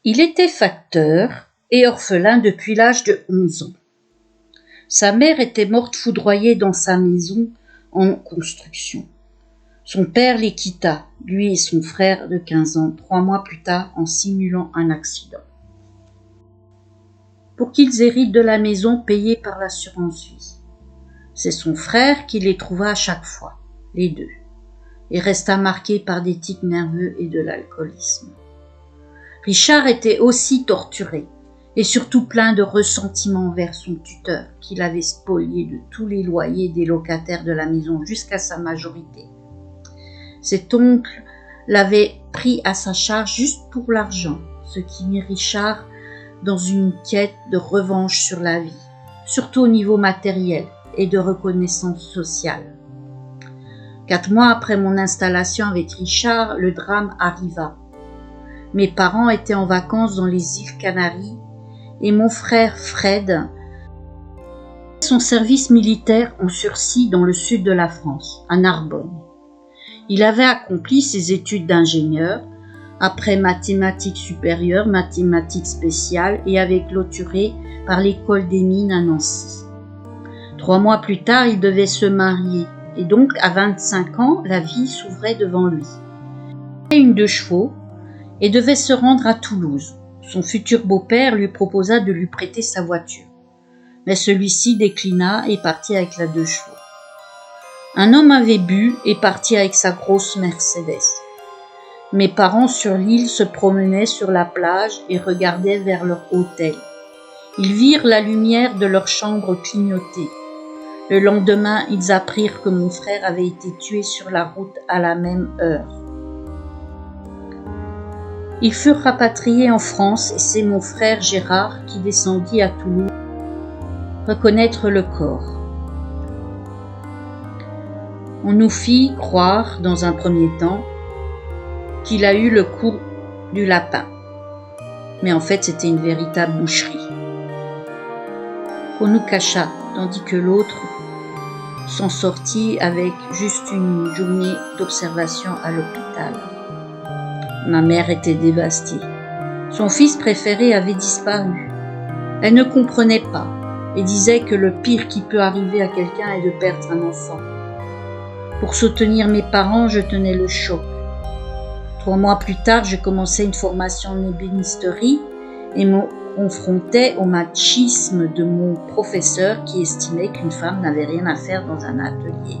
Il était facteur et orphelin depuis l'âge de 11 ans. Sa mère était morte foudroyée dans sa maison en construction. Son père les quitta, lui et son frère de 15 ans, 3 mois plus tard en simulant un accident, pour qu'ils héritent de la maison payée par l'assurance vie. C'est son frère qui les trouva à chaque fois, les deux, et resta marqué par des tics nerveux et de l'alcoolisme. Richard était aussi torturé, et surtout plein de ressentiment envers son tuteur, qui l'avait spolié de tous les loyers des locataires de la maison jusqu'à sa majorité. Cet oncle l'avait pris à sa charge juste pour l'argent, ce qui mit Richard dans une quête de revanche sur la vie, surtout au niveau matériel et de reconnaissance sociale. 4 mois après mon installation avec Richard, le drame arriva. Mes parents étaient en vacances dans les îles Canaries et mon frère Fred son service militaire en sursis dans le sud de la France, à Narbonne. Il avait accompli ses études d'ingénieur, après mathématiques supérieures, mathématiques spéciales et avait clôturé par l'école des mines à Nancy. 3 mois plus tard, il devait se marier et donc à 25 ans, la vie s'ouvrait devant lui. Il avait une 2 chevaux et devait se rendre à Toulouse. Son futur beau-père lui proposa de lui prêter sa voiture, mais celui-ci déclina et partit avec la 2 chevaux. Un homme avait bu et parti avec sa grosse Mercedes. Mes parents sur l'île se promenaient sur la plage et regardaient vers leur hôtel. Ils virent la lumière de leur chambre clignoter. Le lendemain, ils apprirent que mon frère avait été tué sur la route à la même heure. Ils furent rapatriés en France et c'est mon frère Gérard qui descendit à Toulouse reconnaître le corps. On nous fit croire dans un premier temps qu'il a eu le coup du lapin, mais en fait c'était une véritable boucherie qu'on nous cacha, tandis que l'autre s'en sortit avec juste une journée d'observation à l'hôpital. Ma mère était dévastée. Son fils préféré avait disparu. Elle ne comprenait pas et disait que le pire qui peut arriver à quelqu'un est de perdre un enfant. Pour soutenir mes parents, je tenais le choc. 3 mois plus tard, je commençais une formation en ébénisterie et me confrontais au machisme de mon professeur qui estimait qu'une femme n'avait rien à faire dans un atelier.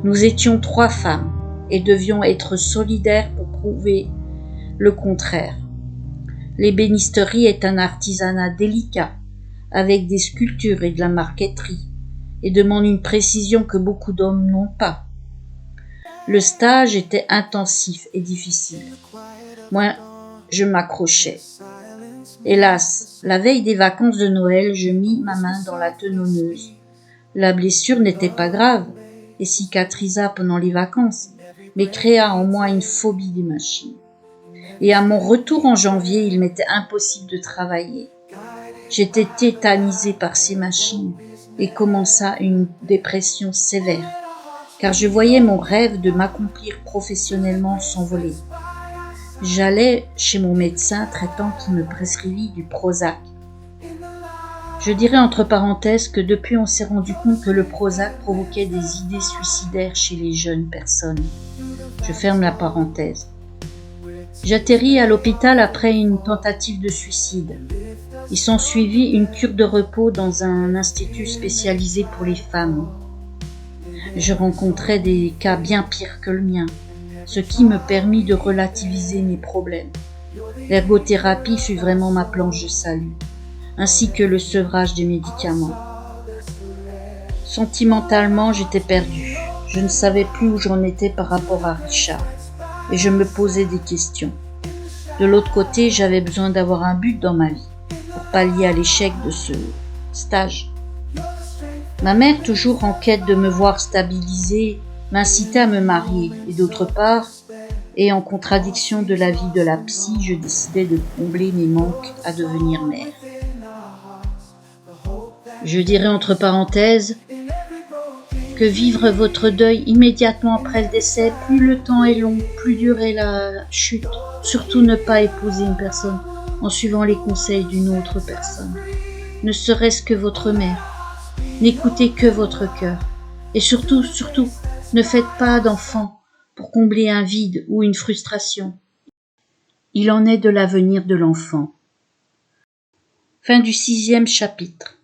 Nous étions 3 femmes et devions être solidaires pour prouver le contraire. L'ébénisterie est un artisanat délicat, avec des sculptures et de la marqueterie, et demande une précision que beaucoup d'hommes n'ont pas. Le stage était intensif et difficile. Moi, je m'accrochais. Hélas, la veille des vacances de Noël, je mis ma main dans la tenonneuse. La blessure n'était pas grave et cicatrisa pendant les vacances, mais créa en moi une phobie des machines. Et à mon retour en janvier, il m'était impossible de travailler. J'étais tétanisée par ces machines et commença une dépression sévère, car je voyais mon rêve de m'accomplir professionnellement s'envoler. J'allais chez mon médecin traitant qui me prescrivit du Prozac. Je dirais entre parenthèses que depuis on s'est rendu compte que le Prozac provoquait des idées suicidaires chez les jeunes personnes. Je ferme la parenthèse. J'atterris à l'hôpital après une tentative de suicide. Il s'ensuivit une cure de repos dans un institut spécialisé pour les femmes. Je rencontrais des cas bien pires que le mien, ce qui me permit de relativiser mes problèmes. L'ergothérapie fut vraiment ma planche de salut, ainsi que le sevrage des médicaments. Sentimentalement, j'étais perdue. Je ne savais plus où j'en étais par rapport à Richard, et je me posais des questions. De l'autre côté, j'avais besoin d'avoir un but dans ma vie, pour pallier à l'échec de ce stage. Ma mère, toujours en quête de me voir stabilisée, m'incitait à me marier, et d'autre part, et en contradiction de l'avis de la psy, je décidais de combler mes manques à devenir mère. Je dirais entre parenthèses que vivre votre deuil immédiatement après le décès, plus le temps est long, plus dure est la chute. Surtout ne pas épouser une personne en suivant les conseils d'une autre personne, ne serait-ce que votre mère. N'écoutez que votre cœur. Et surtout, ne faites pas d'enfant pour combler un vide ou une frustration. Il en est de l'avenir de l'enfant. Fin du 6e chapitre.